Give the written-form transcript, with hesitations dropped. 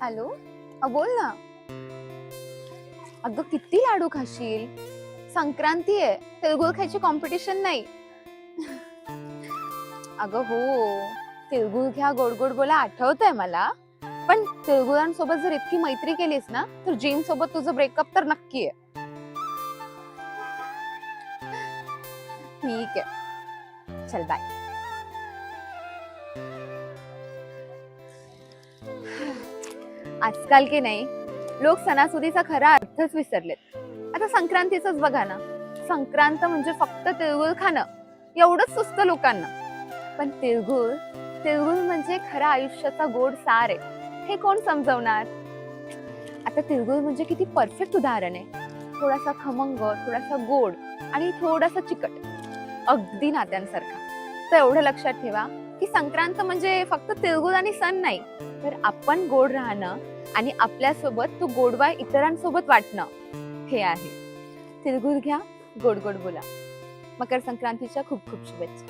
Hello. बोल ना. अगं किती लाडू खाशील? संक्रांती आहे, तिळगुळ खायची कॉम्पिटिशन नाही. अगं हो, तिळगुळ घ्या गोड गोड बोला आठवतंय मला. पण तिळगुळांसोबत जर इतकी मैत्री केलीस ना, तर जिम सोबत तुझं ब्रेकअप तर नक्की आहे. ठीक आहे, चल बाय. आजकाल की नाही, लोक सणासुदीचा खरा अर्थच विसरलेत. आता संक्रांतीच बघा ना, संक्रांत म्हणजे फक्त तिळगुळ खाणं एवढंच सुचतं लोकांना. पण तिळगुळ तिळगुळ म्हणजे खरा आयुष्याचा गोड सार आहे, हे कोण समजवणार? आता तिळगुळ म्हणजे किती परफेक्ट उदाहरण आहे. थोडासा खमंग, थोडासा गोड आणि थोडासा चिकट, अगदी नात्यांसारखा. तर एवढं लक्षात ठेवा की संक्रांत म्हणजे फक्त तिळगुळ आणि सण नाही, तर आपण गोड राहणं आणि आपल्यासोबत तो गोडवा इतरांसोबत वाटणं हे आहे. तिळगुळ घ्या, गोड गोड बोला. मकर संक्रांतीच्या खूप खूप शुभेच्छा.